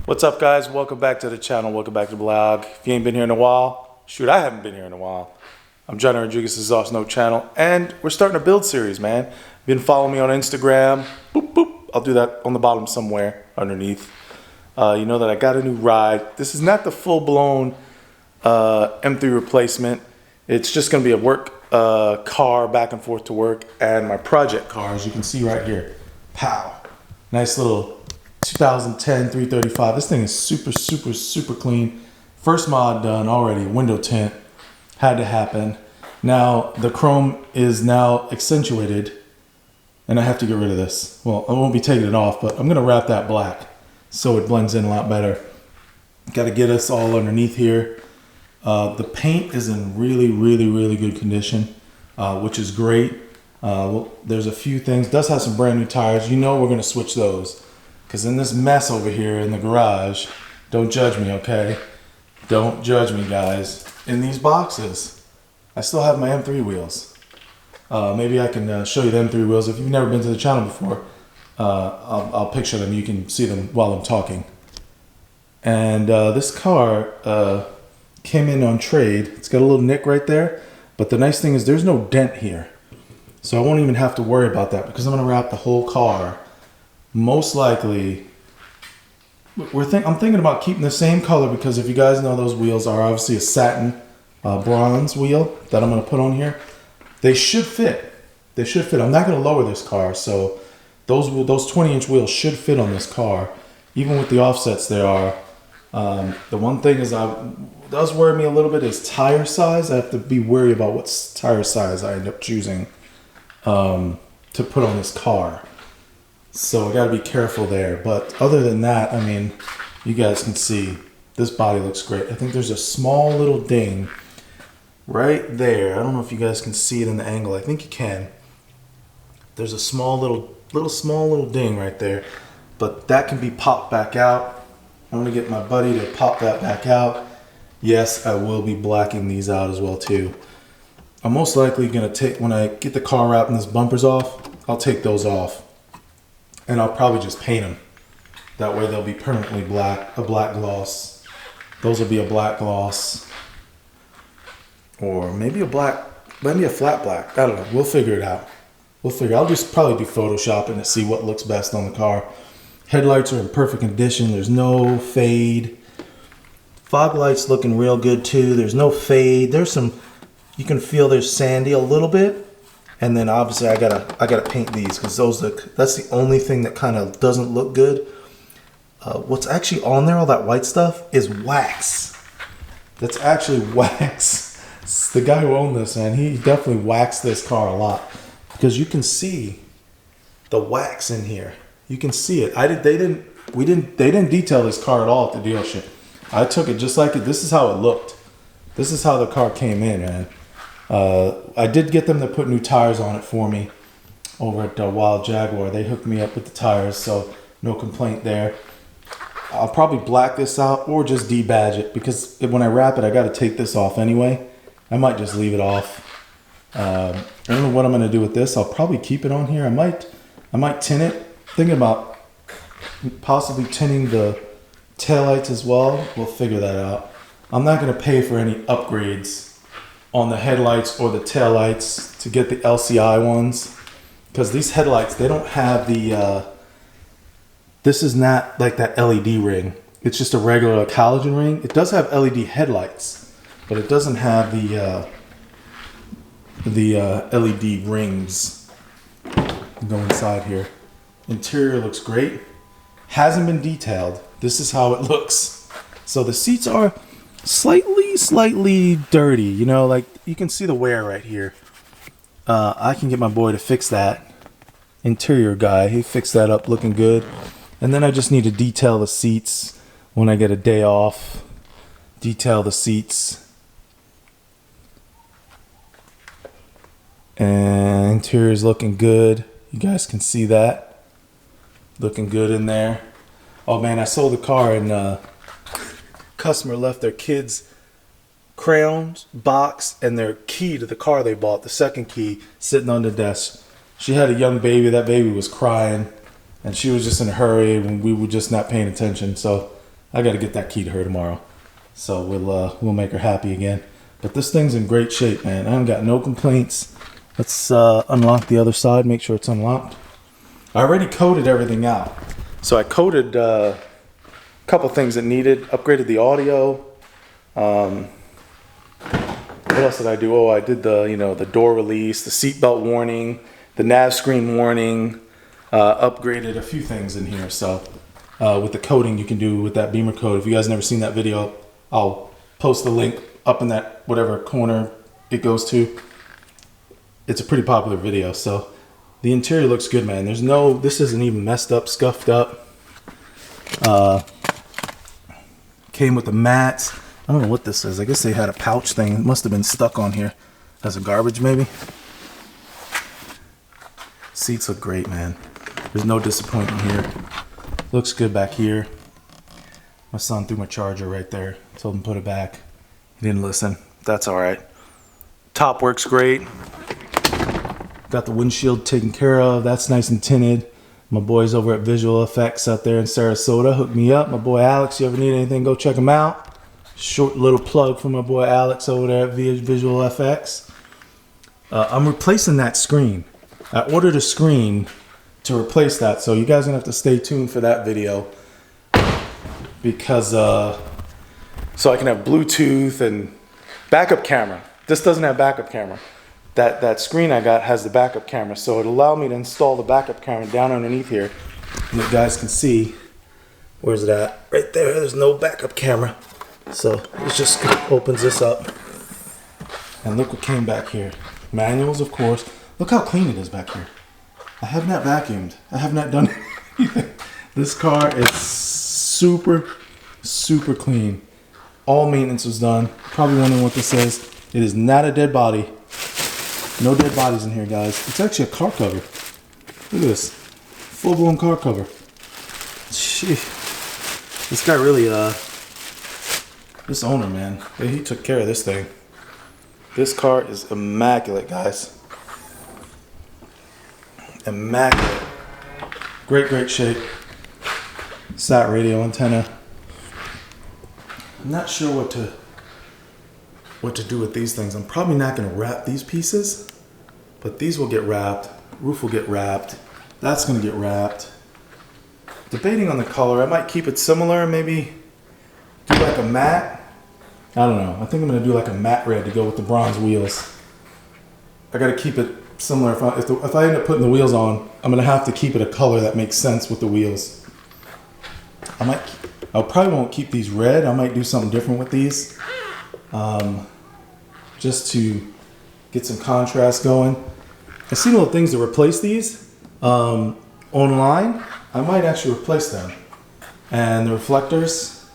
What's up, guys? Welcome back to the channel. Welcome back to the blog. If you ain't been here in a while, shoot, I haven't been here in a while. I'm John Rodriguez' Exhaust Note channel, and we're starting a build series, man. Been following me on Instagram. Boop, boop. I'll do that on the bottom somewhere underneath. You know that I got a new ride. This is not the full-blown M3 replacement. It's just going to be a work car back and forth to work, and my project car, as you can see right here. Pow. Nice little 2010 335. This thing is super clean. First mod done already. Window tint had to happen. Now the chrome is now accentuated, and I have to get rid of this. Well, I won't be taking it off, but I'm gonna wrap that black so it blends in a lot better. Got to get us all underneath here. The paint is in really good condition, which is great. Well, there's a few things. Does have some brand new tires. You know we're gonna switch those. Because in this mess over here in the garage, don't judge me, okay? Don't judge me, guys. In these boxes, I still have my M3 wheels. Maybe I can show you the M3 wheels. If you've never been to the channel before, I'll picture them. You can see them while I'm talking. And this car came in on trade. It's got a little nick right there. But the nice thing is there's no dent here. So I won't even have to worry about that because I'm going to wrap the whole car. Most likely, I'm thinking about keeping the same color because if you guys know, those wheels are obviously a satin bronze wheel that I'm going to put on here. They should fit. They should fit. I'm not going to lower this car, so those 20-inch wheels should fit on this car, even with the offsets they are. The one thing is does worry me a little bit is tire size. I have to be wary about what tire size I end up choosing to put on this car. So I got to be careful there. But other than that, I mean, you guys can see this body looks great. I think there's a small little ding right there. I don't know if you guys can see it in the angle. I think you can. There's a small little ding right there. But that can be popped back out. I'm going to get my buddy to pop that back out. Yes, I will be blacking these out as well too. I'm most likely going to take, when I get the car wrapped and this bumper's off, I'll take those off. And I'll probably just paint them. That way they'll be permanently black, a black gloss. Those will be a black gloss. Or maybe a flat black. I don't know. We'll figure it out. I'll just probably do photoshopping to see what looks best on the car. Headlights are in perfect condition. There's no fade. Fog lights looking real good too. There's no fade. There's some, you can feel there's sandy a little bit. And then obviously I gotta paint these because that's the only thing that kind of doesn't look good. What's actually on there, all that white stuff, is wax. That's actually wax. It's the guy who owned this, man, he definitely waxed this car a lot because you can see the wax in here. You can see it. They didn't detail this car at all at the dealership. I took it just like it. This is how it looked. This is how the car came in, man. I did get them to put new tires on it for me over at Wild Jaguar. They hooked me up with the tires, so no complaint there. I'll probably black this out or just debadge it because when I wrap it, I got to take this off anyway. I might just leave it off. I don't know what I'm going to do with this. I'll probably keep it on here. I might tint it. Thinking about possibly tinting the taillights as well. We'll figure that out. I'm not going to pay for any upgrades on the headlights or the taillights to get the LCI ones because these headlights, they don't have the this is not like that LED ring. It's just a regular halogen ring. It does have LED headlights, but it doesn't have the LED rings. Go inside here. Interior looks great. Hasn't been detailed. This is how it looks. So the seats are slightly dirty, you know, like you can see the wear right here. I can get my boy to fix that. Interior guy, he fixed that up looking good. And then I just need to detail the seats when I get a day off. Detail the seats. And interior is looking good. You guys can see that. Looking good in there. Oh man, I sold the car and customer left their kids' crayons, box, and their key to the car they bought, the second key, sitting on the desk. She had a young baby. That baby was crying. And she was just in a hurry and we were just not paying attention. So I got to get that key to her tomorrow. So we'll make her happy again. But this thing's in great shape, man. I haven't got no complaints. Let's unlock the other side, make sure it's unlocked. I already coated everything out. So I coated a couple things that needed, upgraded the audio. What else did I do? Oh, I did the door release, the seatbelt warning, the nav screen warning, upgraded a few things in here. So with the coating you can do with that Beamer coat. If you guys never seen that video, I'll post the link up in that whatever corner it goes to. It's a pretty popular video. So the interior looks good, man. This isn't even messed up, scuffed up. Came with the mats. I don't know what this is. I guess they had a pouch thing. It must have been stuck on here as a garbage maybe. Seats look great, man. There's no disappointment here. Looks good back here. My son threw my charger right there. Told him to put it back. He didn't listen. That's all right. Top works great. Got the windshield taken care of. That's nice and tinted. My boys over at Visual Effects out there in Sarasota hooked me up. My boy Alex, you ever need anything, go check him out. Short little plug for my boy Alex over there at Visual FX. I'm replacing that screen. I ordered a screen to replace that, so you guys are gonna have to stay tuned for that video because so I can have Bluetooth and backup camera. This doesn't have backup camera. That screen I got has the backup camera, so it'll allow me to install the backup camera down underneath here, and you guys can see. Where's it at? Right there. There's no backup camera. So it just opens this up, and look what came back here. Manuals, of course. Look how clean it is back here. I have not vacuumed. I have not done anything. This car is super, super clean. All maintenance was done. Probably wondering what this is. It is not a dead body. No dead bodies in here, guys. It's actually a car cover. Look at this. Full-blown car cover. Gee. This guy really, this owner, man, he took care of this thing. This car is immaculate, guys. Immaculate. Great shape. Sat radio antenna. I'm not sure what to do with these things. I'm probably not going to wrap these pieces, but these will get wrapped. Roof will get wrapped. That's going to get wrapped. Debating on the color. I might keep it similar, maybe do like a matte. I don't know. I think I'm going to do like a matte red to go with the bronze wheels. I got to keep it similar. If I end up putting the wheels on, I'm going to have to keep it a color that makes sense with the wheels. I probably won't keep these red. I might do something different with these. Just to get some contrast going. I've seen little things to replace these online. I might actually replace them. And the reflectors,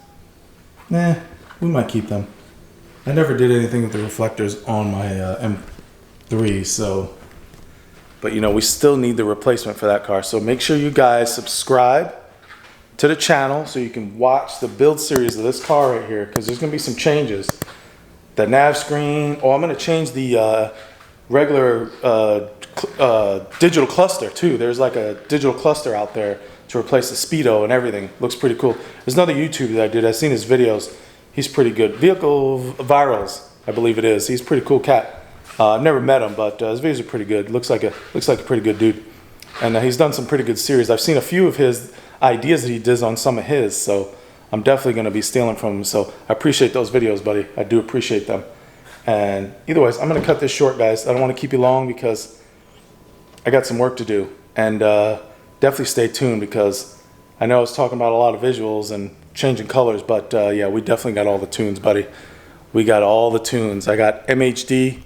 we might keep them. I never did anything with the reflectors on my M3, so. But we still need the replacement for that car. So make sure you guys subscribe to the channel so you can watch the build series of this car right here, because there's going to be some changes. The nav screen. Oh, I'm going to change the regular digital cluster too. There's like a digital cluster out there to replace the speedo and everything. Looks pretty cool. There's another YouTuber that I did. I've seen his videos. He's pretty good. Vehicle Virals, I believe it is. He's a pretty cool cat. I've never met him, but his videos are pretty good. Looks like a pretty good dude. And he's done some pretty good series. I've seen a few of his ideas that he does on some of his, so I'm definitely going to be stealing from him. So I appreciate those videos, buddy. I do appreciate them. And either ways, I'm going to cut this short, guys. I don't want to keep you long because I got some work to do. And definitely stay tuned, because I know I was talking about a lot of visuals and changing colors, but yeah, we definitely got all the tunes, buddy. We got all the tunes. I got MHD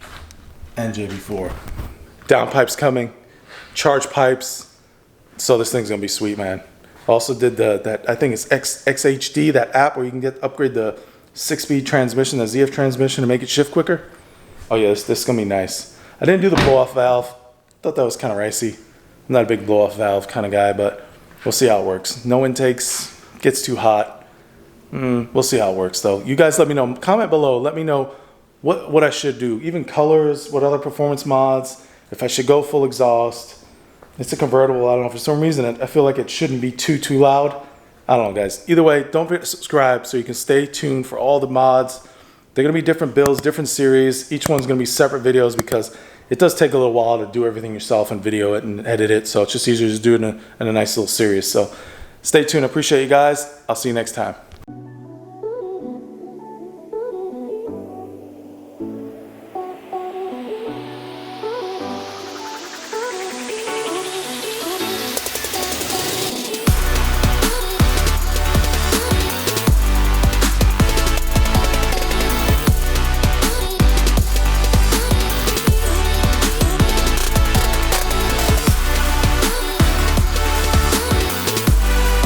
and JB4. Downpipes coming, charge pipes. So this thing's going to be sweet, man. Also did that I think it's XHD, that app where you can upgrade the 6-speed transmission, the ZF transmission, to make it shift quicker. Oh yeah, this is gonna be nice. I didn't do the blow-off valve. Thought that was kind of ricey. I'm not a big blow-off valve kind of guy, but we'll see how it works. No intakes, gets too hot. We'll see how it works though. You guys let me know. Comment below. Let me know what I should do. Even colors, what other performance mods. If I should go full exhaust. It's a convertible. I don't know, for some reason I feel like it shouldn't be too loud. I don't know, guys. Either way, don't forget to subscribe so you can stay tuned for all the mods. They're going to be different builds, different series. Each one's going to be separate videos because it does take a little while to do everything yourself and video it and edit it. So it's just easier to do it in a nice little series. So stay tuned. I appreciate you guys. I'll see you next time.